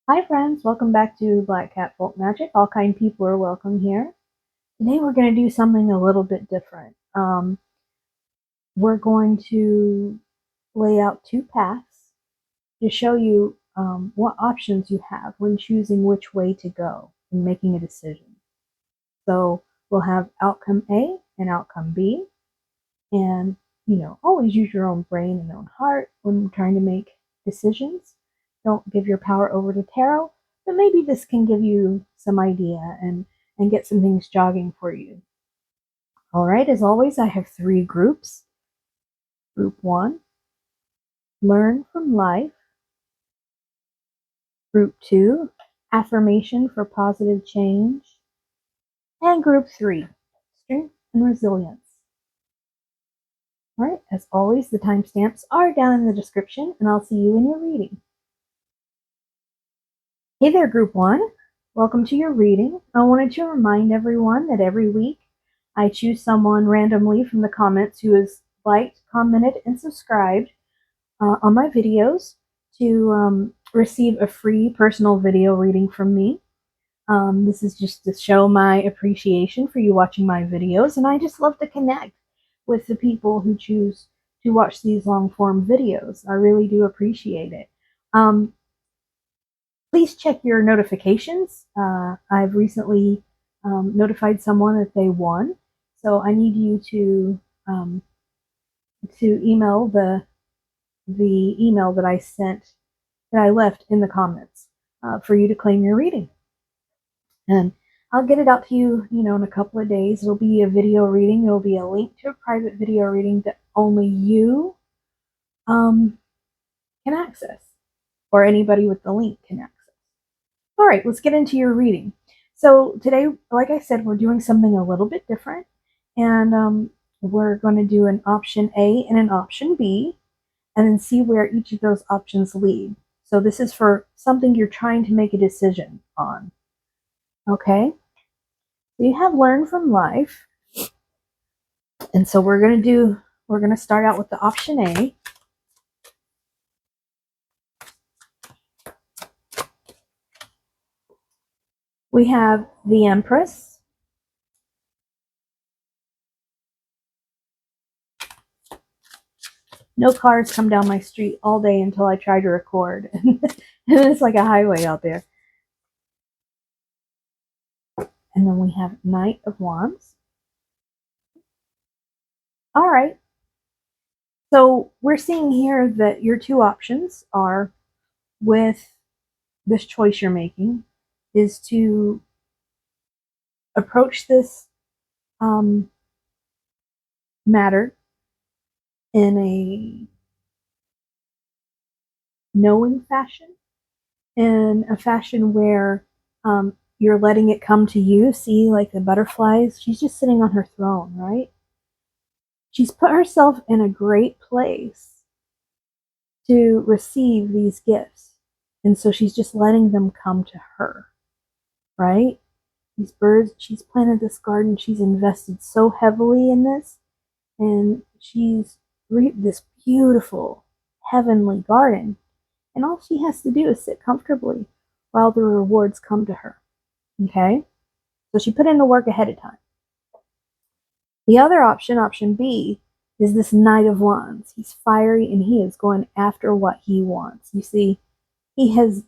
Hi friends, welcome back to Black Cat Folk Magic. All kind people are welcome here. Today we're going to do something a little bit different. We're going to lay out two paths to show you what options you have when choosing which way to go and making a decision. So we'll have outcome A and outcome B, and always use your own brain and own heart when trying to make decisions. Don't give your power over to tarot, but maybe this can give you some idea and get some things jogging for you. All right, as always, I have three groups. Group one, learn from life. Group two, affirmation for positive change. And group three, strength and resilience. All right, as always, the timestamps are down in the description, and I'll see you in your reading. Hey there, Group 1. Welcome to your reading. I wanted to remind everyone that every week I choose someone randomly from the comments who has liked, commented, and subscribed on my videos to receive a free personal video reading from me. This is just to show my appreciation for you watching my videos, and I just love to connect with the people who choose to watch these long-form videos. I really do appreciate it. Please check your notifications. I've recently notified someone that they won, so I need you to email the email that I left in the comments for you to claim your reading. And I'll get it out to you, in a couple of days. It'll be a video reading. It'll be a link to a private video reading that only you can access, or anybody with the link can access. All right, let's get into your reading. So today, like I said, we're doing something a little bit different, and we're going to do an option A and an option B, and then see where each of those options lead. So this is for something you're trying to make a decision on. Okay? So you have learned from life, and so we're going to start out with the option A. We have the Empress, no cars come down my street all day until I try to record. And it's like a highway out there. And then we have Knight of Wands. All right. So we're seeing here that your two options are, with this choice you're making, is to approach this matter in a knowing fashion, in a fashion where you're letting it come to you. See, like the butterflies, she's just sitting on her throne, right? She's put herself in a great place to receive these gifts. And so she's just letting them come to her, right? These birds, she's planted this garden, she's invested so heavily in this, and she's reaped this beautiful, heavenly garden. And all she has to do is sit comfortably while the rewards come to her. Okay? So she put in the work ahead of time. The other option, option B, is this Knight of Wands. He's fiery and he is going after what he wants. You see, he has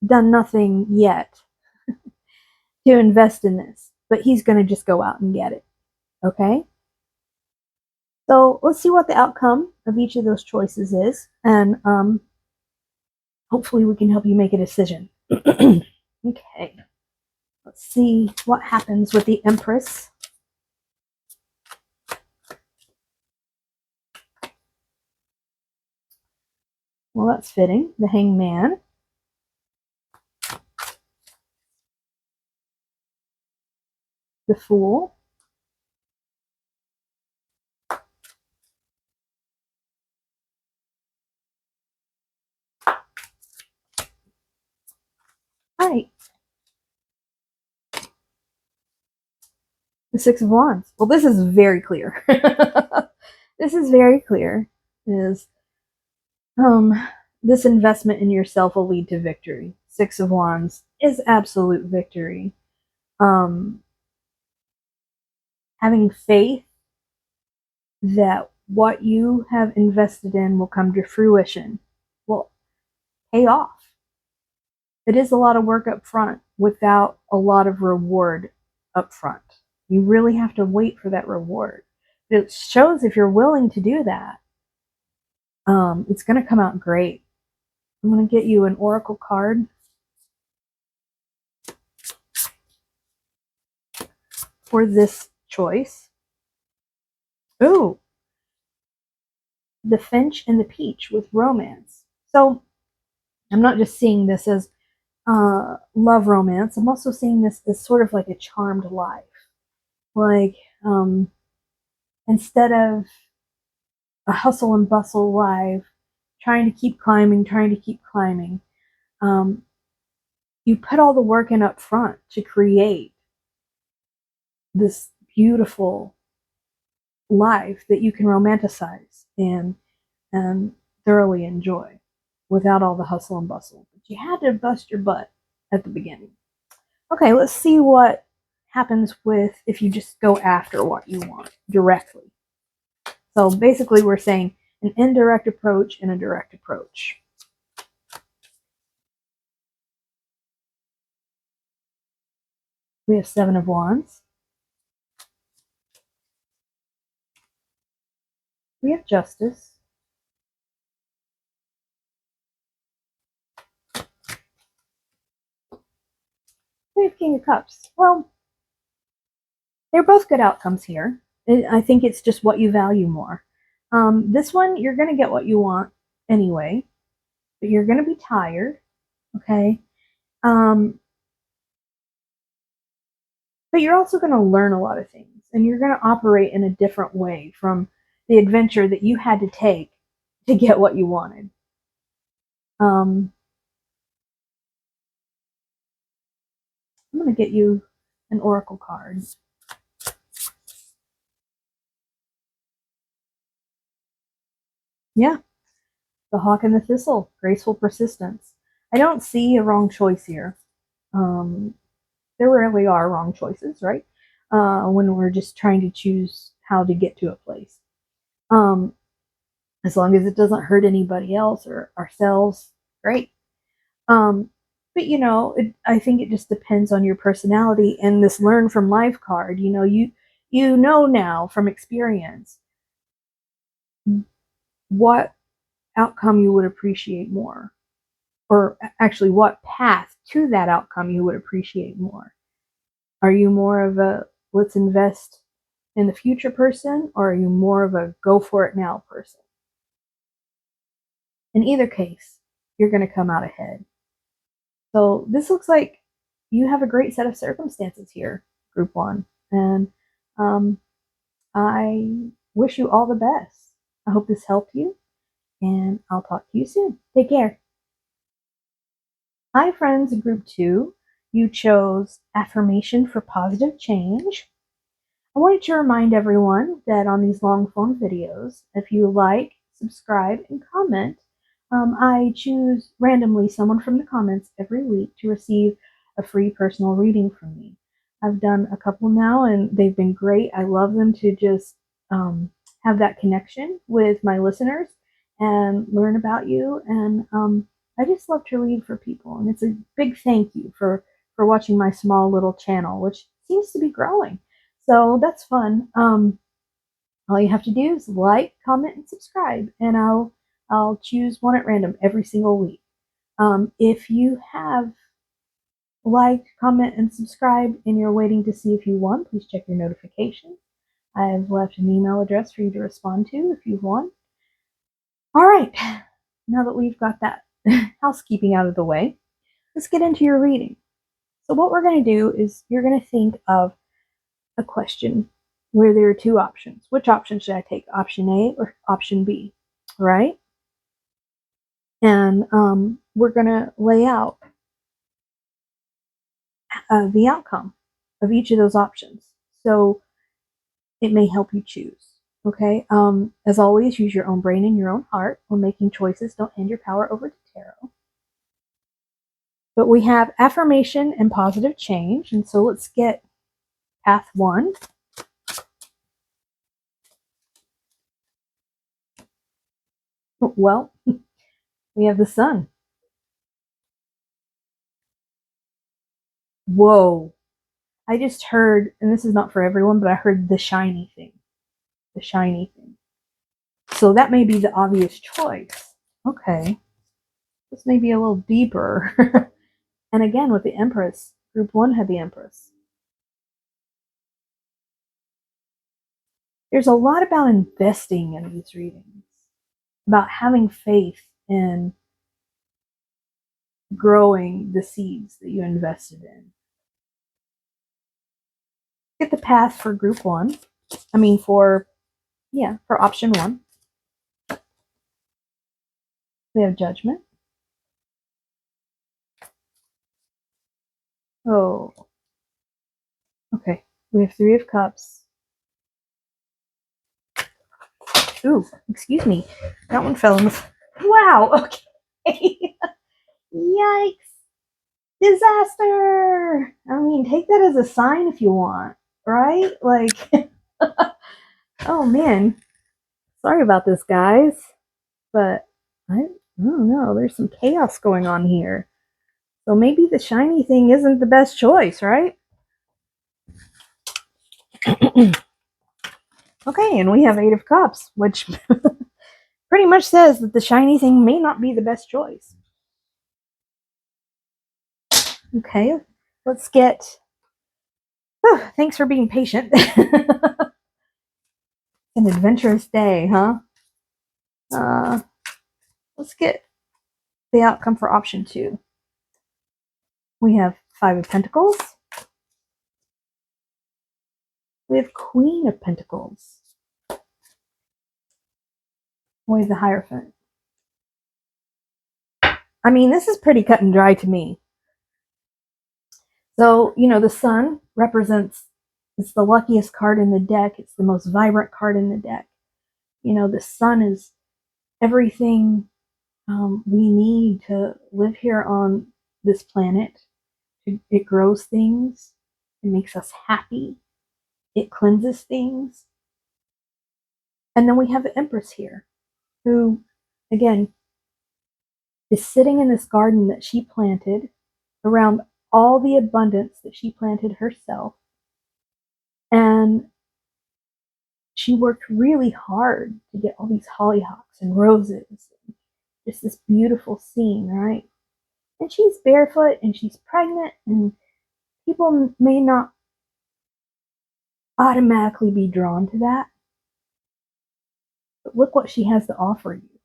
done nothing yet to invest in this, but he's going to just go out and get it. Okay? So let's see what the outcome of each of those choices is, and hopefully we can help you make a decision. Okay. Let's see what happens with the Empress. Well, that's fitting. The Hangman. The Fool. Right. The Six of Wands. Well, this is very clear. This is very clear. Is this investment in yourself will lead to victory. Six of Wands is absolute victory. Um, Having faith that what you have invested in will come to fruition, will pay off. It is a lot of work up front without a lot of reward up front. You really have to wait for that reward. It shows if you're willing to do that, it's going to come out great. I'm going to get you an oracle card for this choice. Ooh, the Finch and the Peach with romance. So I'm not just seeing this as love romance. I'm also seeing this as sort of like a charmed life. Like, instead of a hustle and bustle life, trying to keep climbing, um, you put all the work in up front to create this beautiful life that you can romanticize and thoroughly enjoy without all the hustle and bustle. But you had to bust your butt at the beginning. Okay, let's see what happens with if you just go after what you want directly. So basically we're saying an indirect approach and a direct approach. We have Seven of Wands. We have Justice. We have King of Cups. Well, they're both good outcomes here. I think it's just what you value more. This one, you're going to get what you want anyway, but you're going to be tired, okay? But you're also going to learn a lot of things, and you're going to operate in a different way from the adventure that you had to take to get what you wanted. I'm going to get you an oracle card. Yeah, the Hawk and the Thistle, graceful persistence. I don't see a wrong choice here. There rarely are wrong choices, right? When we're just trying to choose how to get to a place. Um, as long as it doesn't hurt anybody else or ourselves, great. But I think it just depends on your personality and this learn from life card. You know now from experience what outcome you would appreciate more, or actually what path to that outcome you would appreciate more. Are you more of a let's invest in the future person, or are you more of a go for it now person? In either case, you're going to come out ahead. So this looks like you have a great set of circumstances here, Group 1. And um, I wish you all the best. I hope this helped you, and I'll talk to you soon. Take care. Hi, friends, Group 2. You chose Affirmation for Positive Change. I wanted to remind everyone that on these long form videos, if you like, subscribe, and comment, I choose randomly someone from the comments every week to receive a free personal reading from me. I've done a couple now and they've been great. I love them to just have that connection with my listeners and learn about you. And I just love to read for people. And it's a big thank you for watching my small little channel, which seems to be growing. So that's fun. All you have to do is like, comment, and subscribe, and I'll choose one at random every single week. If you have liked, comment, and subscribe, and you're waiting to see if you won, please check your notifications. I've left an email address for you to respond to if you've won. All right, now that we've got that housekeeping out of the way, let's get into your reading. So what we're going to do is you're going to think of a question where there are two options. Which option should I take? Option A or option B, right? And we're going to lay out the outcome of each of those options. So it may help you choose. Okay. As always, use your own brain and your own heart when making choices. Don't hand your power over to tarot. But we have affirmation and positive change. And so let's get path 1. Well, we have the sun. Whoa. I just heard, and this is not for everyone, but I heard the shiny thing. The shiny thing. So that may be the obvious choice. Okay. This may be a little deeper. And again, with the Empress, group 1 had the Empress. There's a lot about investing in these readings, about having faith in growing the seeds that you invested in. Get the path for group 1. I mean, for option 1. We have Judgment. Oh, okay. We have 3 of Cups. Ooh, excuse me. That one fell in the. Wow, okay. Yikes. Disaster. I mean, take that as a sign if you want, right? Like, oh man. Sorry about this, guys. But I don't know. There's some chaos going on here. So maybe the shiny thing isn't the best choice, right? Okay, and we have 8 of Cups, which pretty much says that the shiny thing may not be the best choice. Okay, let's get. Oh, thanks for being patient. An adventurous day, huh? Let's get the outcome for option 2. We have 5 of Pentacles. We have Queen of Pentacles. We have the Hierophant. I mean, this is pretty cut and dry to me. So, the sun represents, it's the luckiest card in the deck. It's the most vibrant card in the deck. The sun is everything we need to live here on this planet. It grows things. It makes us happy. It cleanses things. And then we have the Empress here, who, again, is sitting in this garden that she planted around all the abundance that she planted herself. And she worked really hard to get all these hollyhocks and roses, and just this beautiful scene, right? And she's barefoot and she's pregnant, and people may not automatically be drawn to that. But look what she has to offer you,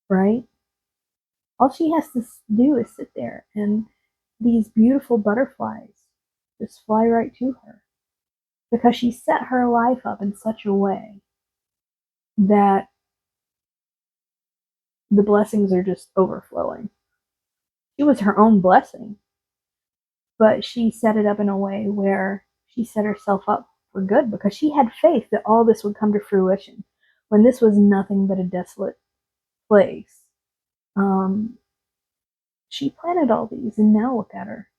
right? All she has to do is sit there, and these beautiful butterflies just fly right to her, because she set her life up in such a way that the blessings are just overflowing. She was her own blessing, but she set it up in a way where she set herself up for good, because she had faith that all this would come to fruition when this was nothing but a desolate place. She planted all these, and now look at her.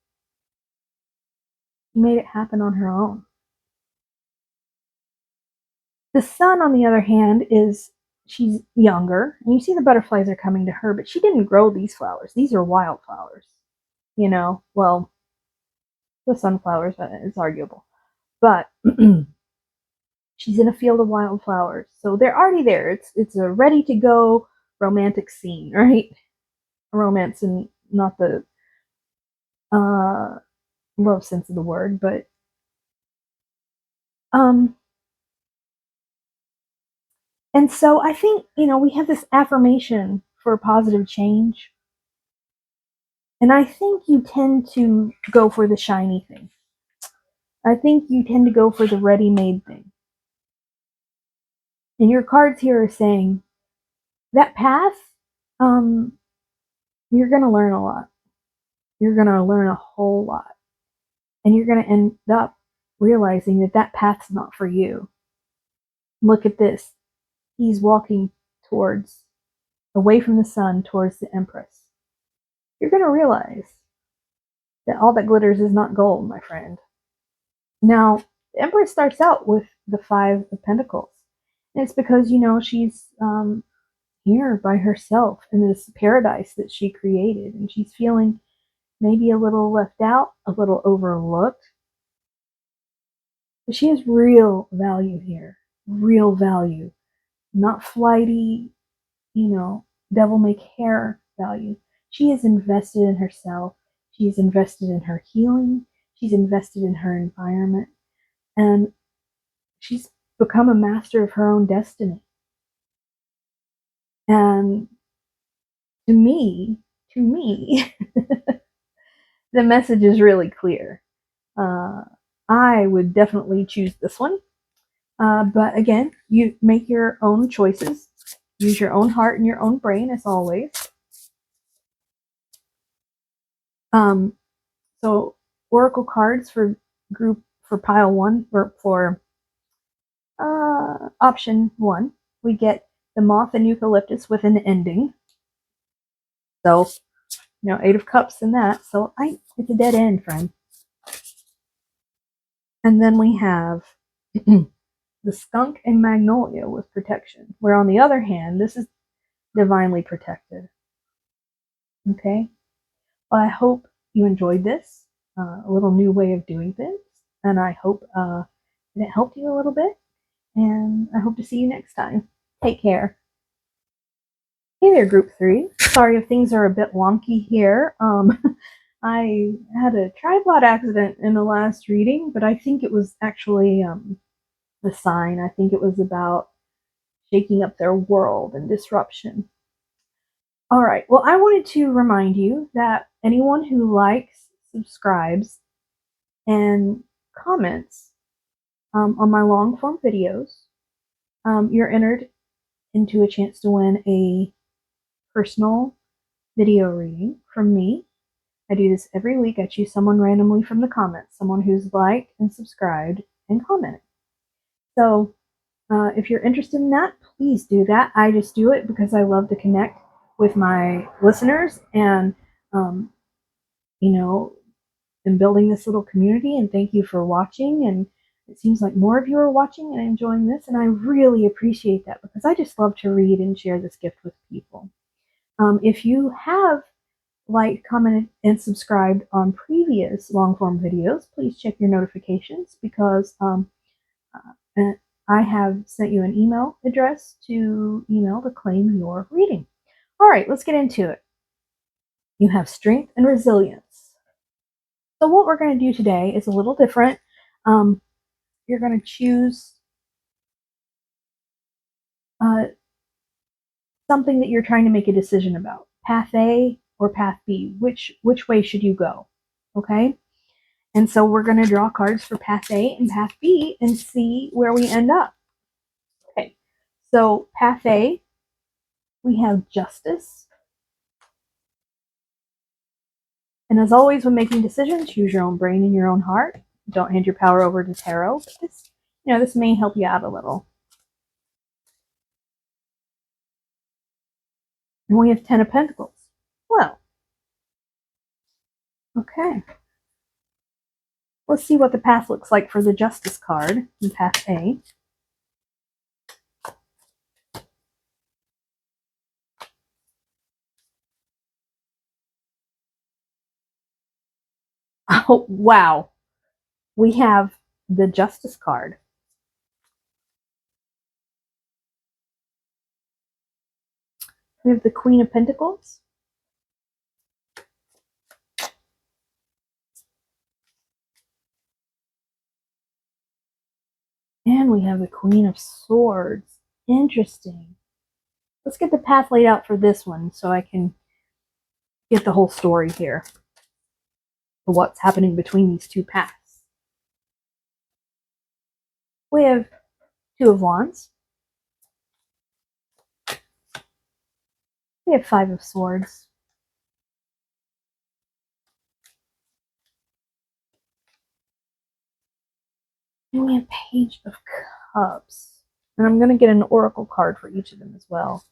She made it happen on her own. The sun, on the other hand, she's younger, and you see the butterflies are coming to her, but she didn't grow these flowers. These are wildflowers. Well, the sunflowers, it's arguable. But she's in a field of wildflowers, so they're already there. It's a ready to go romantic scene, right? Romance, and not the love sense of the word, but and so I think we have this affirmation for positive change, and I think you tend to go for the shiny thing. I think you tend to go for the ready-made thing. And your cards here are saying that path, you're going to learn a lot. You're going to learn a whole lot. And you're going to end up realizing that path's not for you. Look at this. He's walking away from the sun, towards the Empress. You're going to realize that all that glitters is not gold, my friend. Now, the Empress starts out with the Five of Pentacles. And it's because, she's here by herself in this paradise that she created. And she's feeling maybe a little left out, a little overlooked. But she has real value here. Real value. Not flighty, devil may care value. She is invested in herself. She's invested in her healing. She's invested in her environment. And she's become a master of her own destiny. And to me, the message is really clear. I would definitely choose this one. But again, you make your own choices. Use your own heart and your own brain, as always. So oracle cards for pile one, or for option one, we get the moth and eucalyptus with an ending. So, 8 of cups in that. So it's a dead end, friend. And then we have the skunk and magnolia with protection, where on the other hand, this is divinely protected. Okay? Well, I hope you enjoyed this, a little new way of doing things, and I hope it helped you a little bit, and I hope to see you next time. Take care. Hey there, Group 3. Sorry if things are a bit wonky here. I had a tripod accident in the last reading, but I think it was actually the sign. I think it was about shaking up their world and disruption. All right. Well, I wanted to remind you that anyone who likes, subscribes, and comments on my long form videos, you're entered into a chance to win a personal video reading from me. I do this every week. I choose someone randomly from the comments, someone who's liked and subscribed and commented. So if you're interested in that, please do that. I just do it because I love to connect with my listeners and, and building this little community. And thank you for watching. And it seems like more of you are watching and enjoying this. And I really appreciate that because I just love to read and share this gift with people. If you have liked, commented, and subscribed on previous long form videos, please check your notifications because I have sent you an email address to claim your reading. All right, let's get into it. You have strength and resilience. So what we're going to do today is a little different. You're going to choose something that you're trying to make a decision about. Path A or path B. Which way should you go? Okay? And so we're going to draw cards for path A and path B and see where we end up. Okay. So path A, we have justice. And as always, when making decisions, use your own brain and your own heart. Don't hand your power over to tarot. But this may help you out a little. And we have 10 of Pentacles. Well, okay. Let's see what the path looks like for the Justice card in path A. Oh, wow. We have the Justice card. We have the Queen of Pentacles. And we have the Queen of Swords. Interesting. Let's get the path laid out for this one so I can get the whole story here. What's happening between these two paths. We have 2 of Wands. We have 5 of Swords. And we have Page of Cups. And I'm going to get an oracle card for each of them as well.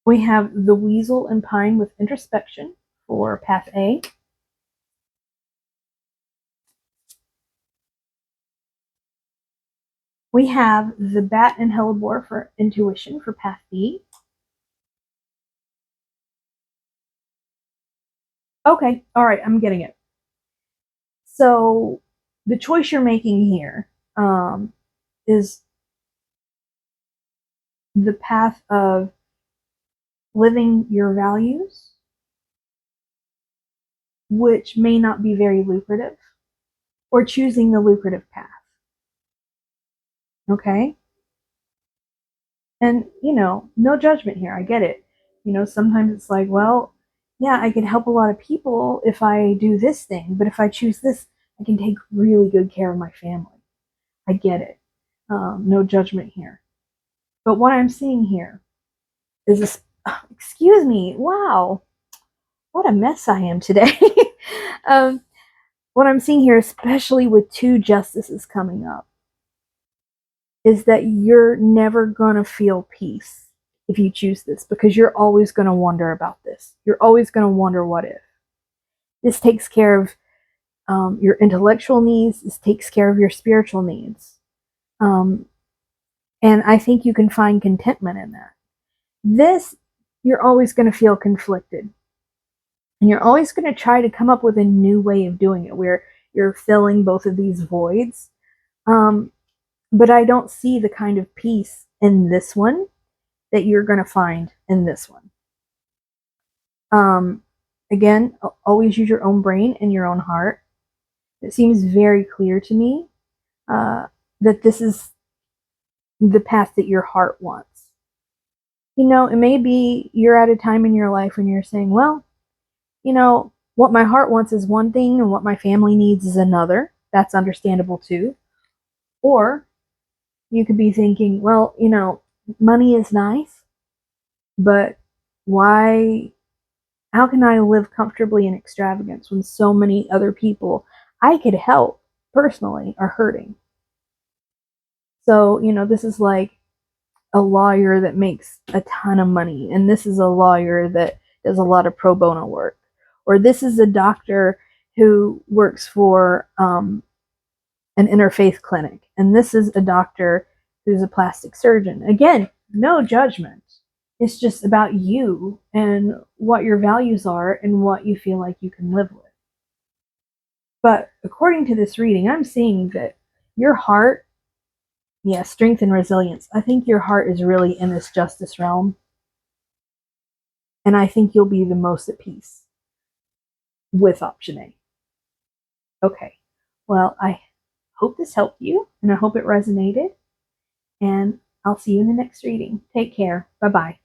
We have the Weasel and Pine with Introspection for Path A. We have the Bat and Hellebore for Intuition for Path B. Okay, all right, I'm getting it. So the choice you're making here is the path of living your values, which may not be very lucrative, or choosing the lucrative path. Okay? And, no judgment here. I get it. Sometimes it's like, well, yeah, I can help a lot of people if I do this thing, but if I choose this, I can take really good care of my family. I get it. No judgment here. But what I'm seeing here is this, excuse me, wow, what a mess I am today. um, what I'm seeing here, especially with two justices coming up, is that you're never going to feel peace if you choose this because you're always going to wonder about this. You're always going to wonder what if. This takes care of your intellectual needs, this takes care of your spiritual needs. Um, and I think you can find contentment in that. This, you're always going to feel conflicted. And you're always going to try to come up with a new way of doing it where you're filling both of these voids. But I don't see the kind of peace in this one that you're going to find in this one. Um, again, always use your own brain and your own heart. It seems very clear to me that this is the path that your heart wants. It may be you're at a time in your life when you're saying, well, what my heart wants is one thing and what my family needs is another. That's understandable too. Or you could be thinking, well, money is nice, but why, how can I live comfortably in extravagance when so many other people I could help personally are hurting? So, this is like a lawyer that makes a ton of money, and this is a lawyer that does a lot of pro bono work. Or this is a doctor who works for an interfaith clinic, and this is a doctor who's a plastic surgeon. Again, no judgment. It's just about you and what your values are and what you feel like you can live with. But according to this reading, I'm seeing that your heart, yeah, strength and resilience. I think your heart is really in this justice realm. And I think you'll be the most at peace with option A. Okay. Well, I hope this helped you and I hope it resonated. And I'll see you in the next reading. Take care. Bye bye.